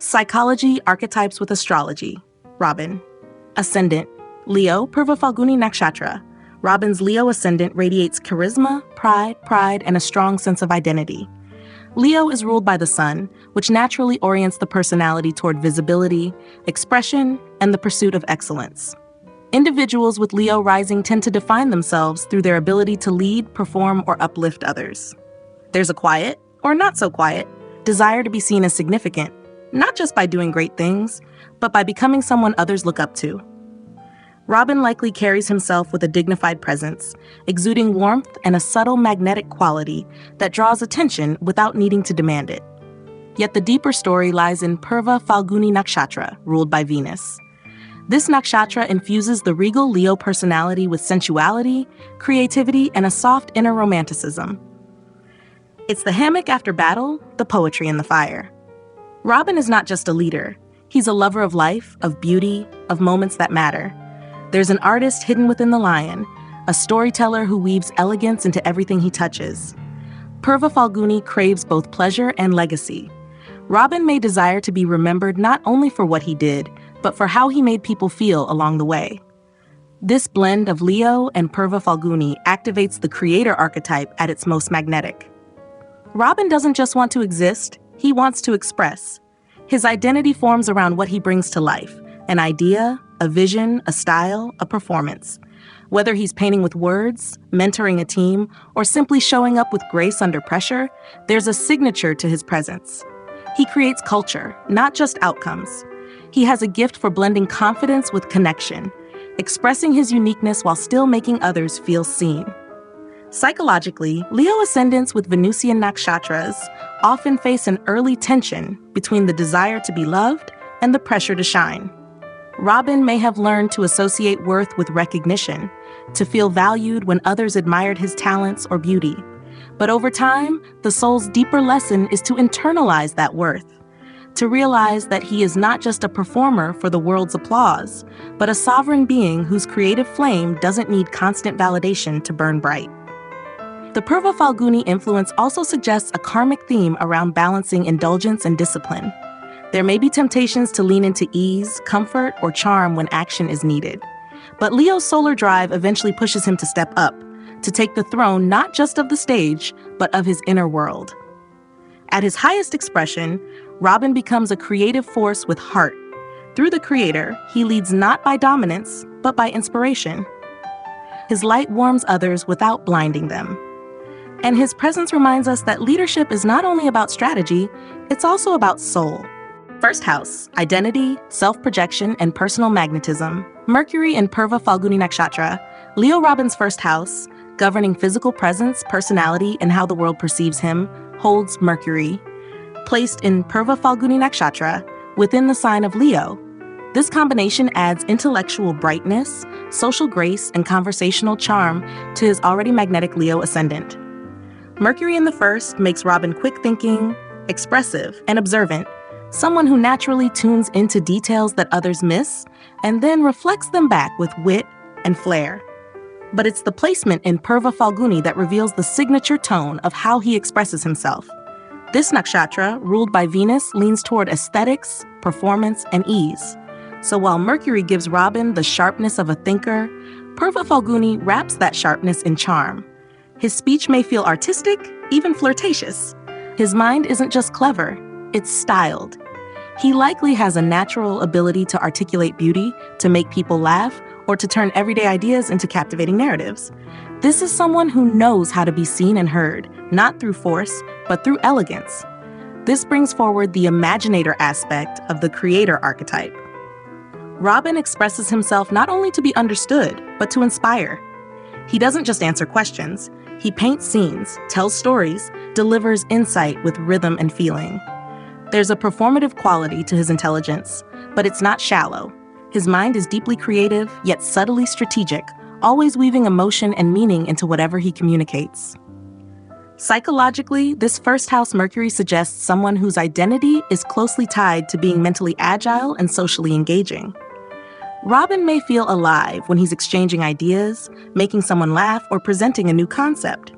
Psychology Archetypes with Astrology. Robin. Ascendant. Leo, Purva Phalguni Nakshatra. Robin's Leo Ascendant radiates charisma, pride, and a strong sense of identity. Leo is ruled by the sun, which naturally orients the personality toward visibility, expression, and the pursuit of excellence. Individuals with Leo rising tend to define themselves through their ability to lead, perform, or uplift others. There's a quiet, or not so quiet, desire to be seen as significant, not just by doing great things, but by becoming someone others look up to. Robin likely carries himself with a dignified presence, exuding warmth and a subtle magnetic quality that draws attention without needing to demand it. Yet the deeper story lies in Purva Phalguni Nakshatra, ruled by Venus. This nakshatra infuses the regal Leo personality with sensuality, creativity, and a soft inner romanticism. It's the hammock after battle, the poetry in the fire. Robin is not just a leader. He's a lover of life, of beauty, of moments that matter. There's an artist hidden within the lion, a storyteller who weaves elegance into everything he touches. Purva Phalguni craves both pleasure and legacy. Robin may desire to be remembered not only for what he did, but for how he made people feel along the way. This blend of Leo and Purva Phalguni activates the creator archetype at its most magnetic. Robin doesn't just want to exist, he wants to express. His identity forms around what he brings to life, an idea, a vision, a style, a performance. Whether he's painting with words, mentoring a team, or simply showing up with grace under pressure, there's a signature to his presence. He creates culture, not just outcomes. He has a gift for blending confidence with connection, expressing his uniqueness while still making others feel seen. Psychologically, Leo ascendants with Venusian nakshatras often face an early tension between the desire to be loved and the pressure to shine. Robin may have learned to associate worth with recognition, to feel valued when others admired his talents or beauty. But over time, the soul's deeper lesson is to internalize that worth, to realize that he is not just a performer for the world's applause, but a sovereign being whose creative flame doesn't need constant validation to burn bright. The Purva Phalguni influence also suggests a karmic theme around balancing indulgence and discipline. There may be temptations to lean into ease, comfort, or charm when action is needed. But Leo's solar drive eventually pushes him to step up, to take the throne not just of the stage, but of his inner world. At his highest expression, Robin becomes a creative force with heart. Through the creator, he leads not by dominance, but by inspiration. His light warms others without blinding them. And his presence reminds us that leadership is not only about strategy, it's also about soul. First house, identity, self-projection, and personal magnetism. Mercury in Purva Phalguni Nakshatra, Leo Robin's first house, governing physical presence, personality, and how the world perceives him, holds Mercury. Placed in Purva Phalguni Nakshatra, within the sign of Leo, this combination adds intellectual brightness, social grace, and conversational charm to his already magnetic Leo ascendant. Mercury in the first makes Robin quick-thinking, expressive, and observant, someone who naturally tunes into details that others miss, and then reflects them back with wit and flair. But it's the placement in Purva Phalguni that reveals the signature tone of how he expresses himself. This nakshatra, ruled by Venus, leans toward aesthetics, performance, and ease. So while Mercury gives Robin the sharpness of a thinker, Purva Phalguni wraps that sharpness in charm. His speech may feel artistic, even flirtatious. His mind isn't just clever, it's styled. He likely has a natural ability to articulate beauty, to make people laugh, or to turn everyday ideas into captivating narratives. This is someone who knows how to be seen and heard, not through force, but through elegance. This brings forward the imaginator aspect of the creator archetype. Robin expresses himself not only to be understood, but to inspire. He doesn't just answer questions. He paints scenes, tells stories, delivers insight with rhythm and feeling. There's a performative quality to his intelligence, but it's not shallow. His mind is deeply creative, yet subtly strategic, always weaving emotion and meaning into whatever he communicates. Psychologically, this first house Mercury suggests someone whose identity is closely tied to being mentally agile and socially engaging. Robin may feel alive when he's exchanging ideas, making someone laugh, or presenting a new concept.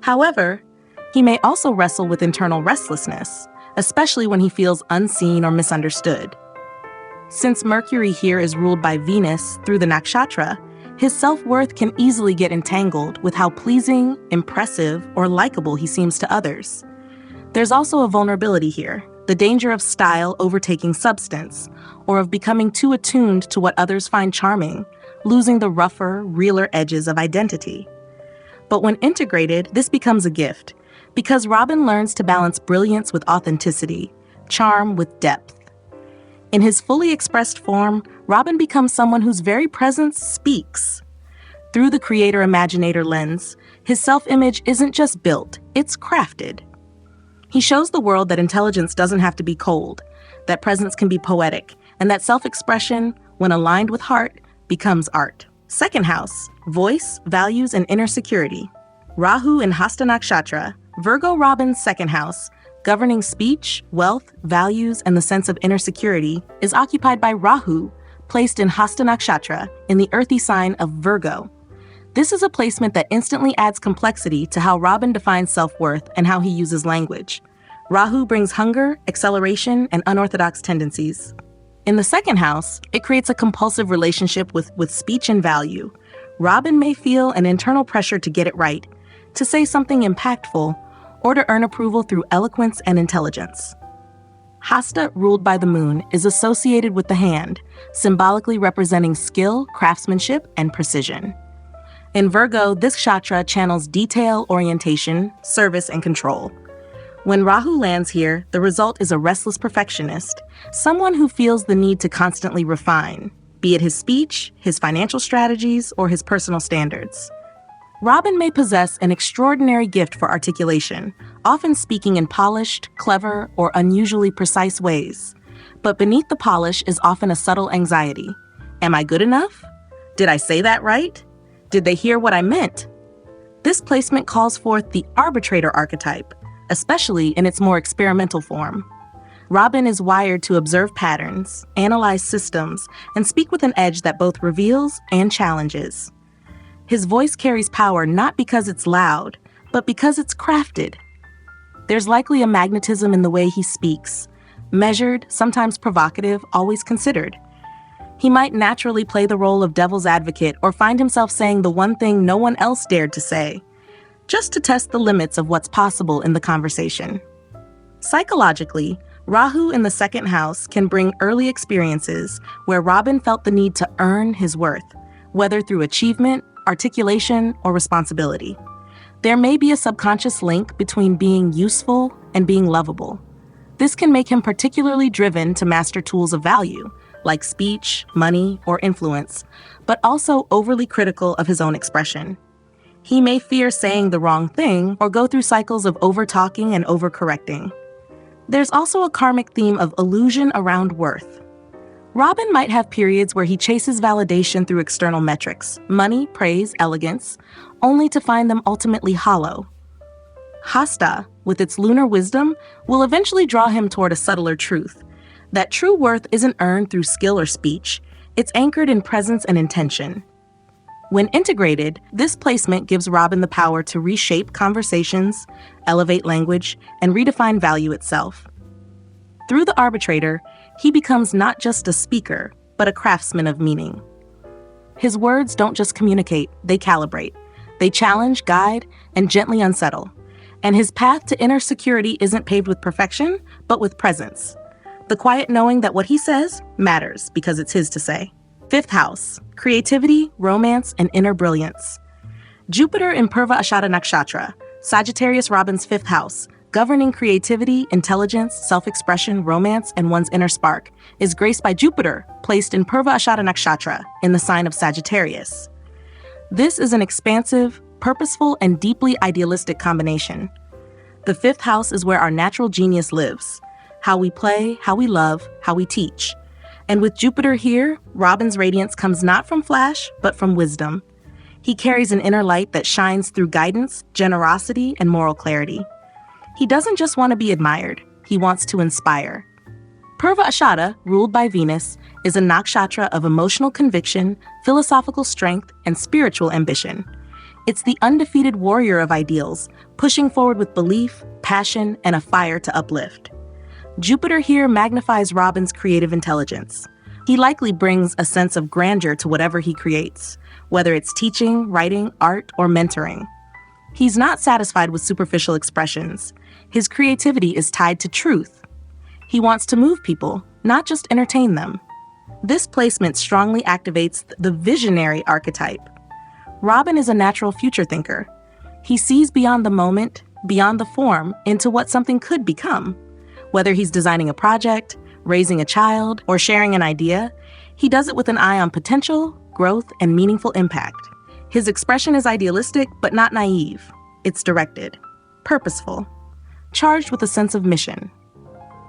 However, he may also wrestle with internal restlessness, especially when he feels unseen or misunderstood. Since Mercury here is ruled by Venus through the nakshatra, his self-worth can easily get entangled with how pleasing, impressive, or likable he seems to others. There's also a vulnerability here, the danger of style overtaking substance, or of becoming too attuned to what others find charming, losing the rougher, realer edges of identity. But when integrated, this becomes a gift, because Robin learns to balance brilliance with authenticity, charm with depth. In his fully expressed form, Robin becomes someone whose very presence speaks. Through the creator-imaginator lens, his self-image isn't just built, it's crafted. He shows the world that intelligence doesn't have to be cold, that presence can be poetic, and that self-expression, when aligned with heart, becomes art. Second house, voice, values, and inner security. Rahu in Hasta Nakshatra, Virgo Robin's second house, governing speech, wealth, values, and the sense of inner security, is occupied by Rahu, placed in Hasta Nakshatra in the earthy sign of Virgo. This is a placement that instantly adds complexity to how Robin defines self-worth and how he uses language. Rahu brings hunger, acceleration, and unorthodox tendencies. In the second house, it creates a compulsive relationship with speech and value. Robin may feel an internal pressure to get it right, to say something impactful, or to earn approval through eloquence and intelligence. Hasta, ruled by the moon, is associated with the hand, symbolically representing skill, craftsmanship, and precision. In Virgo, this nakshatra channels detail, orientation, service, and control. When Rahu lands here, the result is a restless perfectionist, someone who feels the need to constantly refine, be it his speech, his financial strategies, or his personal standards. Robin may possess an extraordinary gift for articulation, often speaking in polished, clever, or unusually precise ways. But beneath the polish is often a subtle anxiety. Am I good enough? Did I say that right? Did they hear what I meant? This placement calls forth the arbitrator archetype, especially in its more experimental form. Robin is wired to observe patterns, analyze systems, and speak with an edge that both reveals and challenges. His voice carries power not because it's loud, but because it's crafted. There's likely a magnetism in the way he speaks, measured, sometimes provocative, always considered. He might naturally play the role of devil's advocate or find himself saying the one thing no one else dared to say, just to test the limits of what's possible in the conversation. Psychologically, Rahu in the second house can bring early experiences where Robin felt the need to earn his worth, whether through achievement, articulation, or responsibility. There may be a subconscious link between being useful and being lovable. This can make him particularly driven to master tools of value, like speech, money, or influence, but also overly critical of his own expression. He may fear saying the wrong thing or go through cycles of over-talking and over-correcting. There's also a karmic theme of illusion around worth. Robin might have periods where he chases validation through external metrics, money, praise, elegance, only to find them ultimately hollow. Hasta, with its lunar wisdom, will eventually draw him toward a subtler truth, that true worth isn't earned through skill or speech, it's anchored in presence and intention. When integrated, this placement gives Robin the power to reshape conversations, elevate language, and redefine value itself. Through the arbitrator, he becomes not just a speaker, but a craftsman of meaning. His words don't just communicate, they calibrate. They challenge, guide, and gently unsettle. And his path to inner security isn't paved with perfection, but with presence. The quiet knowing that what he says matters because it's his to say. Fifth house, creativity, romance, and inner brilliance. Jupiter in Purva Phalguni Nakshatra, Sagittarius Robin's fifth house, governing creativity, intelligence, self-expression, romance, and one's inner spark, is graced by Jupiter, placed in Purva Phalguni Nakshatra, in the sign of Sagittarius. This is an expansive, purposeful, and deeply idealistic combination. The fifth house is where our natural genius lives, how we play, how we love, how we teach. And with Jupiter here, Robin's radiance comes not from flash, but from wisdom. He carries an inner light that shines through guidance, generosity, and moral clarity. He doesn't just want to be admired, he wants to inspire. Purva Phalguni, ruled by Venus, is a nakshatra of emotional conviction, philosophical strength, and spiritual ambition. It's the undefeated warrior of ideals, pushing forward with belief, passion, and a fire to uplift. Jupiter here magnifies Robin's creative intelligence. He likely brings a sense of grandeur to whatever he creates, whether it's teaching, writing, art, or mentoring. He's not satisfied with superficial expressions. His creativity is tied to truth. He wants to move people, not just entertain them. This placement strongly activates the visionary archetype. Robin is a natural future thinker. He sees beyond the moment, beyond the form, into what something could become. Whether he's designing a project, raising a child, or sharing an idea, he does it with an eye on potential, growth, and meaningful impact. His expression is idealistic, but not naive. It's directed, purposeful, charged with a sense of mission.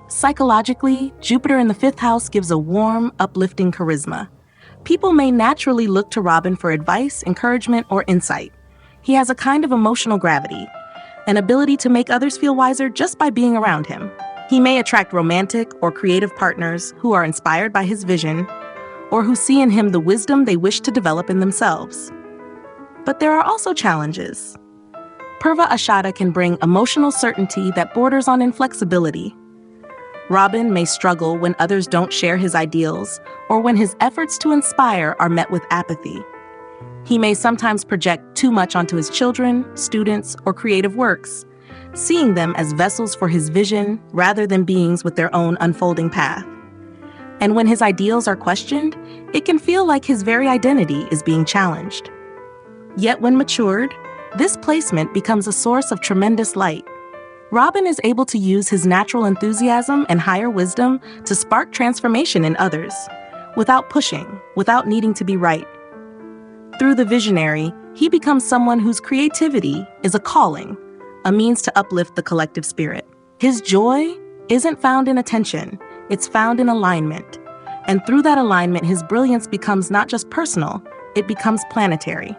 Psychologically, Jupiter in the 5th house gives a warm, uplifting charisma. People may naturally look to Robin for advice, encouragement, or insight. He has a kind of emotional gravity, an ability to make others feel wiser just by being around him. He may attract romantic or creative partners who are inspired by his vision or who see in him the wisdom they wish to develop in themselves. But there are also challenges. Purva Ashada can bring emotional certainty that borders on inflexibility. Robin may struggle when others don't share his ideals or when his efforts to inspire are met with apathy. He may sometimes project too much onto his children, students, or creative works, seeing them as vessels for his vision rather than beings with their own unfolding path. And when his ideals are questioned, it can feel like his very identity is being challenged. Yet when matured, this placement becomes a source of tremendous light. Robin is able to use his natural enthusiasm and higher wisdom to spark transformation in others, without pushing, without needing to be right. Through the visionary, he becomes someone whose creativity is a calling, a means to uplift the collective spirit. His joy isn't found in attention, it's found in alignment. And through that alignment, his brilliance becomes not just personal, it becomes planetary.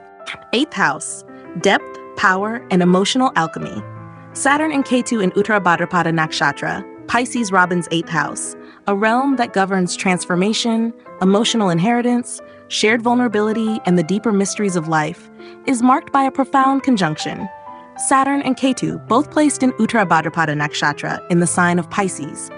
8th house, depth, power, and emotional alchemy. Saturn and Ketu in Uttara Bhadrapada Nakshatra, Pisces Robin's 8th house, a realm that governs transformation, emotional inheritance, shared vulnerability, and the deeper mysteries of life, is marked by a profound conjunction. Saturn and Ketu, both placed in Uttara Bhadrapada Nakshatra in the sign of Pisces.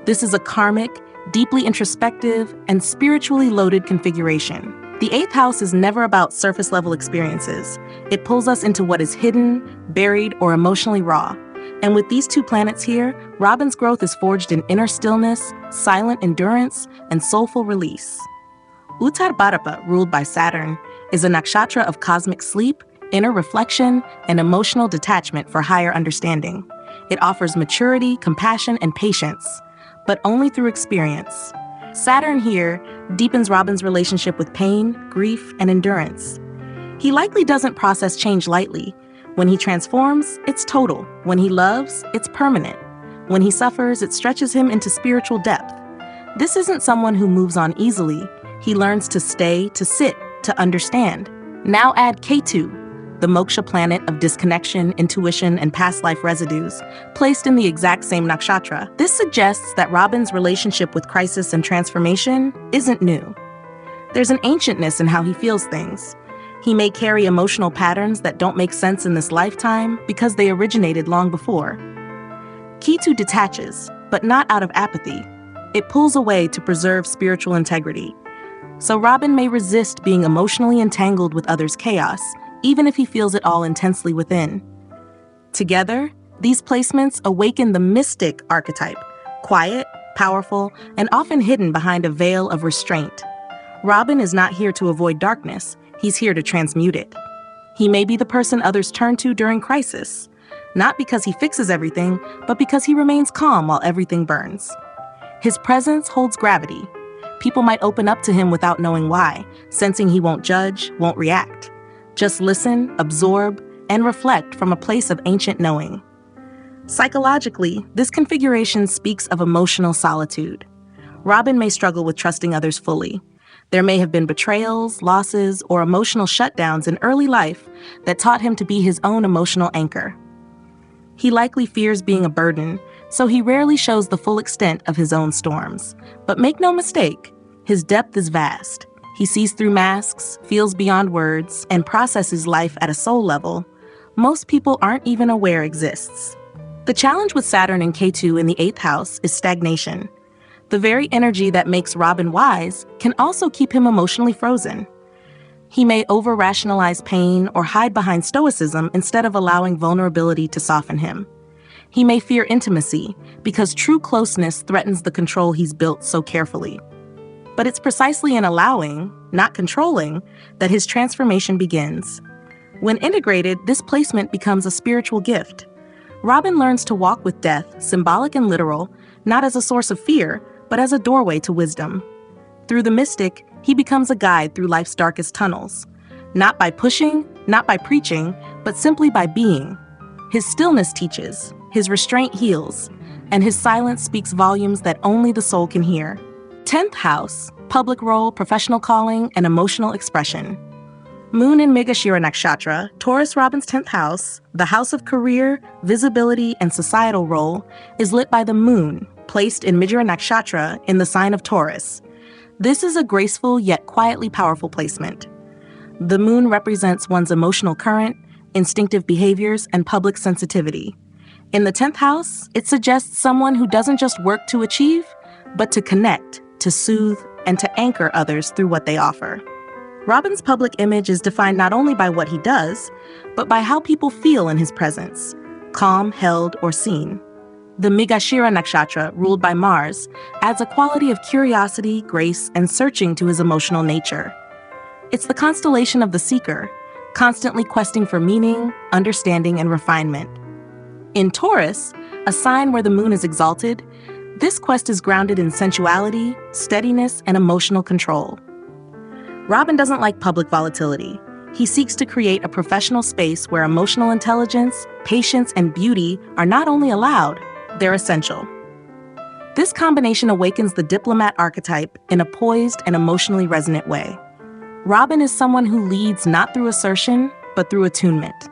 This is a karmic, deeply introspective, and spiritually loaded configuration. The 8th house is never about surface-level experiences. It pulls us into what is hidden, buried, or emotionally raw. And with these two planets here, Robin's growth is forged in inner stillness, silent endurance, and soulful release. Uttar Bhadrapada, ruled by Saturn, is a nakshatra of cosmic sleep, inner reflection, and emotional detachment for higher understanding. It offers maturity, compassion, and patience, but only through experience. Saturn here deepens Robin's relationship with pain, grief, and endurance. He likely doesn't process change lightly. When he transforms, it's total. When he loves, it's permanent. When he suffers, it stretches him into spiritual depth. This isn't someone who moves on easily. He learns to stay, to sit, to understand. Now add Ketu, the moksha planet of disconnection, intuition, and past life residues, placed in the exact same nakshatra. This suggests that Robin's relationship with crisis and transformation isn't new. There's an ancientness in how he feels things. He may carry emotional patterns that don't make sense in this lifetime because they originated long before. Ketu detaches, but not out of apathy. It pulls away to preserve spiritual integrity. So Robin may resist being emotionally entangled with others' chaos, even if he feels it all intensely within. Together, these placements awaken the mystic archetype, quiet, powerful, and often hidden behind a veil of restraint. Robin is not here to avoid darkness, he's here to transmute it. He may be the person others turn to during crisis, not because he fixes everything, but because he remains calm while everything burns. His presence holds gravity. People might open up to him without knowing why, sensing he won't judge, won't react. Just listen, absorb, and reflect from a place of ancient knowing. Psychologically, this configuration speaks of emotional solitude. Robin may struggle with trusting others fully. There may have been betrayals, losses, or emotional shutdowns in early life that taught him to be his own emotional anchor. He likely fears being a burden, so he rarely shows the full extent of his own storms. But make no mistake, his depth is vast. He sees through masks, feels beyond words, and processes life at a soul level most people aren't even aware exists. The challenge with Saturn and Ketu in the 8th house is stagnation. The very energy that makes Robin wise can also keep him emotionally frozen. He may over-rationalize pain or hide behind stoicism instead of allowing vulnerability to soften him. He may fear intimacy because true closeness threatens the control he's built so carefully. But it's precisely in allowing, not controlling, that his transformation begins. When integrated, this placement becomes a spiritual gift. Robin learns to walk with death, symbolic and literal, not as a source of fear, but as a doorway to wisdom. Through the mystic, he becomes a guide through life's darkest tunnels. Not by pushing, not by preaching, but simply by being. His stillness teaches, his restraint heals, and his silence speaks volumes that only the soul can hear. 10th house, public role, professional calling, and emotional expression. Moon in Mrigashira Nakshatra, Taurus Robin's 10th house, the house of career, visibility, and societal role, is lit by the moon, placed in Mrigashira Nakshatra in the sign of Taurus. This is a graceful yet quietly powerful placement. The moon represents one's emotional current, instinctive behaviors, and public sensitivity. In the 10th house, it suggests someone who doesn't just work to achieve, but to connect, to soothe, and to anchor others through what they offer. Robin's public image is defined not only by what he does, but by how people feel in his presence, calm, held, or seen. The Mrigashira Nakshatra, ruled by Mars, adds a quality of curiosity, grace, and searching to his emotional nature. It's the constellation of the seeker, constantly questing for meaning, understanding, and refinement. In Taurus, a sign where the moon is exalted, this quest is grounded in sensuality, steadiness, and emotional control. Robin doesn't like public volatility. He seeks to create a professional space where emotional intelligence, patience, and beauty are not only allowed, they're essential. This combination awakens the diplomat archetype in a poised and emotionally resonant way. Robin is someone who leads not through assertion, but through attunement.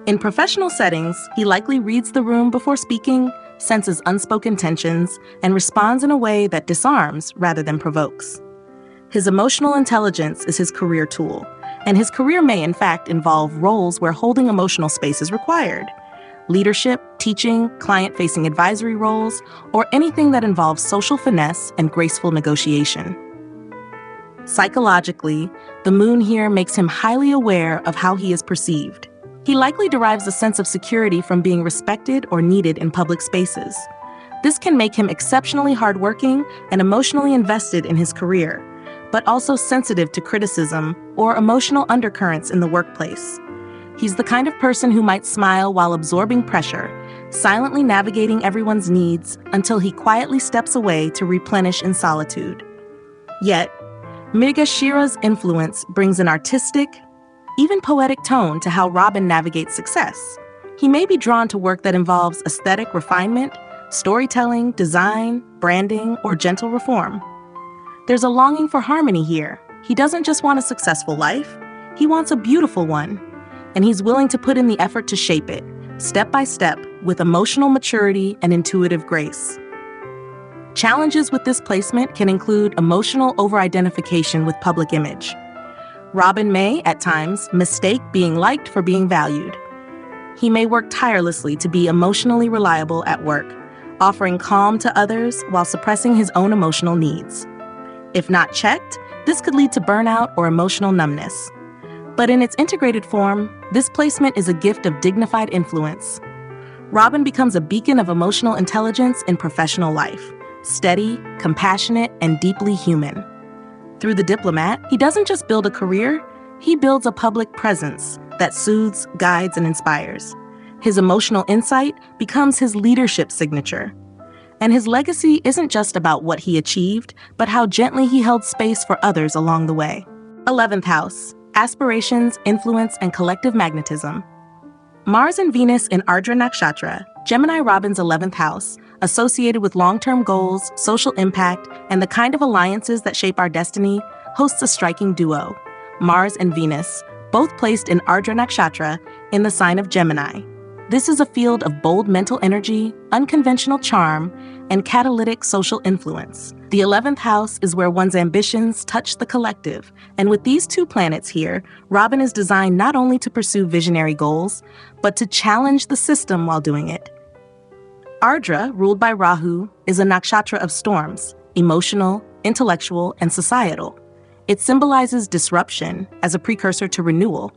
In professional settings, he likely reads the room before speaking, senses unspoken tensions, and responds in a way that disarms rather than provokes. His emotional intelligence is his career tool, and his career may in fact involve roles where holding emotional space is required. Leadership, teaching, client-facing advisory roles, or anything that involves social finesse and graceful negotiation. Psychologically, the moon here makes him highly aware of how he is perceived. He likely derives a sense of security from being respected or needed in public spaces. This can make him exceptionally hardworking and emotionally invested in his career, but also sensitive to criticism or emotional undercurrents in the workplace. He's the kind of person who might smile while absorbing pressure, silently navigating everyone's needs until he quietly steps away to replenish in solitude. Yet, Mrigashira's influence brings an artistic, even poetic tone to how Robin navigates success. He may be drawn to work that involves aesthetic refinement, storytelling, design, branding, or gentle reform. There's a longing for harmony here. He doesn't just want a successful life, he wants a beautiful one. And he's willing to put in the effort to shape it, step by step, with emotional maturity and intuitive grace. Challenges with this placement can include emotional over-identification with public image. Robin may, at times, mistake being liked for being valued. He may work tirelessly to be emotionally reliable at work, offering calm to others while suppressing his own emotional needs. If not checked, this could lead to burnout or emotional numbness. But in its integrated form, this placement is a gift of dignified influence. Robin becomes a beacon of emotional intelligence in professional life, steady, compassionate, and deeply human. Through the diplomat, he doesn't just build a career, he builds a public presence that soothes, guides, and inspires. His emotional insight becomes his leadership signature. And his legacy isn't just about what he achieved, but how gently he held space for others along the way. 11th house. Aspirations, influence, and collective magnetism. Mars and Venus in Ardra Nakshatra, Gemini Robin's 11th house, associated with long-term goals, social impact, and the kind of alliances that shape our destiny, hosts a striking duo, Mars and Venus, both placed in Ardra Nakshatra in the sign of Gemini. This is a field of bold mental energy, unconventional charm, and catalytic social influence. The 11th house is where one's ambitions touch the collective, and with these two planets here, Robin is designed not only to pursue visionary goals, but to challenge the system while doing it. Ardra, ruled by Rahu, is a nakshatra of storms, emotional, intellectual, and societal. It symbolizes disruption as a precursor to renewal.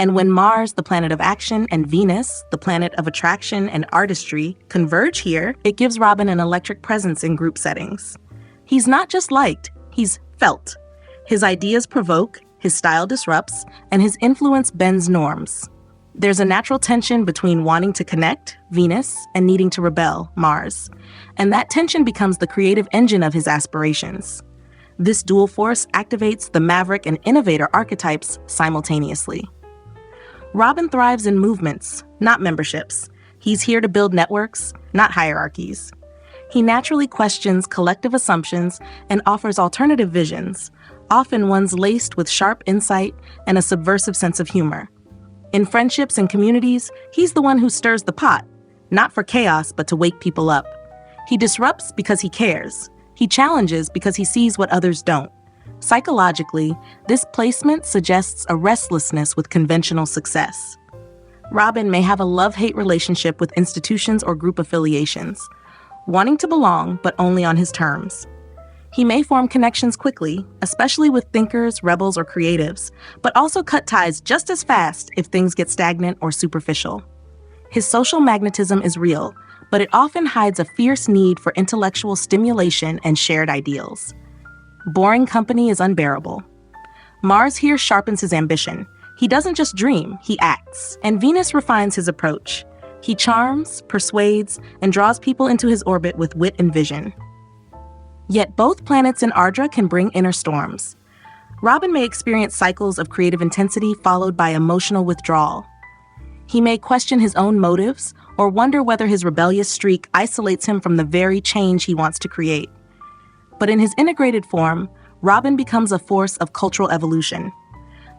And when Mars, the planet of action, and Venus, the planet of attraction and artistry, converge here, it gives Robin an electric presence in group settings. He's not just liked, he's felt. His ideas provoke, his style disrupts, and his influence bends norms. There's a natural tension between wanting to connect, Venus, and needing to rebel, Mars. And that tension becomes the creative engine of his aspirations. This dual force activates the maverick and innovator archetypes simultaneously. Robin thrives in movements, not memberships. He's here to build networks, not hierarchies. He naturally questions collective assumptions and offers alternative visions, often ones laced with sharp insight and a subversive sense of humor. In friendships and communities, he's the one who stirs the pot, not for chaos, but to wake people up. He disrupts because he cares. He challenges because he sees what others don't. Psychologically, this placement suggests a restlessness with conventional success. Robin may have a love-hate relationship with institutions or group affiliations, wanting to belong but only on his terms. He may form connections quickly, especially with thinkers, rebels, or creatives, but also cut ties just as fast if things get stagnant or superficial. His social magnetism is real, but it often hides a fierce need for intellectual stimulation and shared ideals. Boring company is unbearable. Mars here sharpens his ambition. He doesn't just dream, he acts. And Venus refines his approach. He charms, persuades, and draws people into his orbit with wit and vision. Yet both planets in Ardra can bring inner storms. Robin may experience cycles of creative intensity followed by emotional withdrawal. He may question his own motives or wonder whether his rebellious streak isolates him from the very change he wants to create. But in his integrated form, Robin becomes a force of cultural evolution.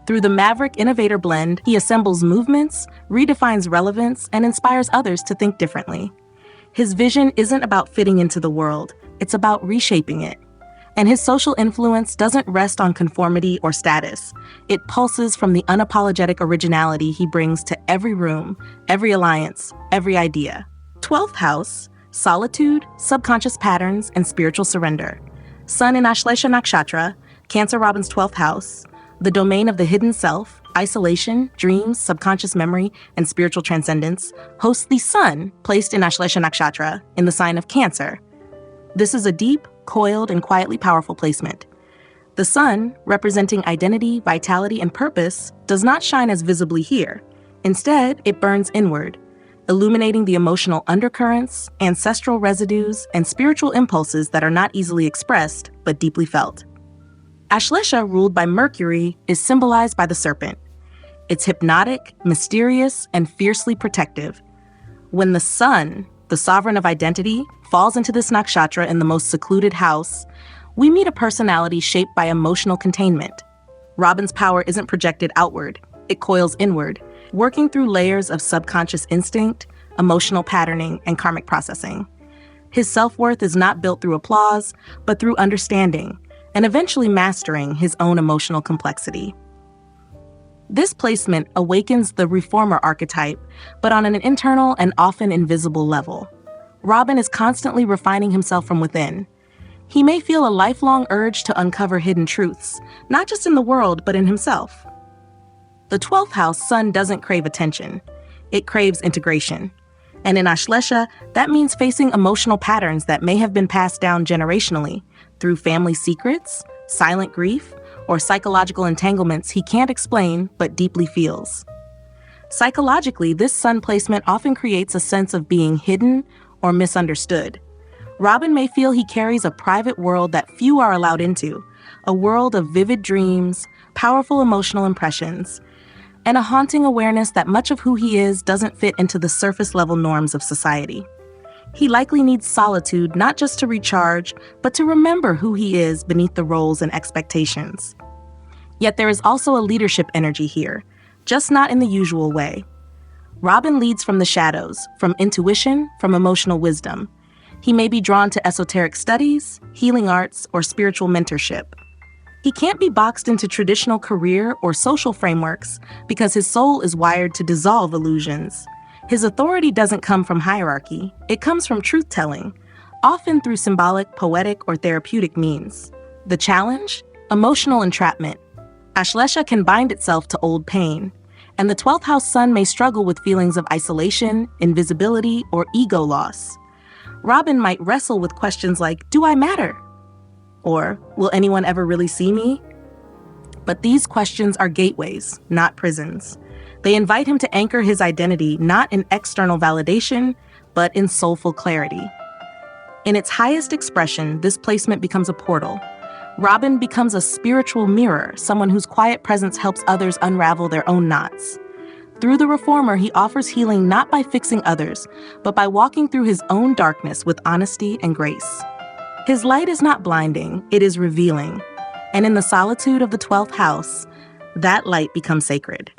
Through the maverick-innovator blend, he assembles movements, redefines relevance, and inspires others to think differently. His vision isn't about fitting into the world, it's about reshaping it. And his social influence doesn't rest on conformity or status. It pulses from the unapologetic originality he brings to every room, every alliance, every idea. 12th house, solitude, subconscious patterns, and spiritual surrender. Sun in Ashlesha Nakshatra, Cancer Robin's 12th house, the domain of the hidden self, isolation, dreams, subconscious memory, and spiritual transcendence, hosts the Sun, placed in Ashlesha Nakshatra, in the sign of Cancer. This is a deep, coiled, and quietly powerful placement. The Sun, representing identity, vitality, and purpose, does not shine as visibly here. Instead, it burns inward, illuminating the emotional undercurrents, ancestral residues, and spiritual impulses that are not easily expressed, but deeply felt. Ashlesha, ruled by Mercury, is symbolized by the serpent. It's hypnotic, mysterious, and fiercely protective. When the Sun, the sovereign of identity, falls into this nakshatra in the most secluded house, we meet a personality shaped by emotional containment. Robin's power isn't projected outward, it coils inward, working through layers of subconscious instinct, emotional patterning, and karmic processing. His self-worth is not built through applause, but through understanding, and eventually mastering his own emotional complexity. This placement awakens the reformer archetype, but on an internal and often invisible level. Robin is constantly refining himself from within. He may feel a lifelong urge to uncover hidden truths, not just in the world, but in himself. The 12th house Sun doesn't crave attention. It craves integration. And in Ashlesha, that means facing emotional patterns that may have been passed down generationally through family secrets, silent grief, or psychological entanglements he can't explain but deeply feels. Psychologically, this Sun placement often creates a sense of being hidden or misunderstood. Robin may feel he carries a private world that few are allowed into, a world of vivid dreams, powerful emotional impressions, and a haunting awareness that much of who he is doesn't fit into the surface-level norms of society. He likely needs solitude not just to recharge, but to remember who he is beneath the roles and expectations. Yet there is also a leadership energy here, just not in the usual way. Robin leads from the shadows, from intuition, from emotional wisdom. He may be drawn to esoteric studies, healing arts, or spiritual mentorship. He can't be boxed into traditional career or social frameworks because his soul is wired to dissolve illusions. His authority doesn't come from hierarchy, it comes from truth-telling, often through symbolic, poetic, or therapeutic means. The challenge? Emotional entrapment. Ashlesha can bind itself to old pain, and the 12th house sun may struggle with feelings of isolation, invisibility, or ego loss. Robin might wrestle with questions like, do I matter? Or, will anyone ever really see me? But these questions are gateways, not prisons. They invite him to anchor his identity not in external validation, but in soulful clarity. In its highest expression, this placement becomes a portal. Robin becomes a spiritual mirror, someone whose quiet presence helps others unravel their own knots. Through the Reformer, he offers healing not by fixing others, but by walking through his own darkness with honesty and grace. His light is not blinding, it is revealing. And in the solitude of the 12th house, that light becomes sacred.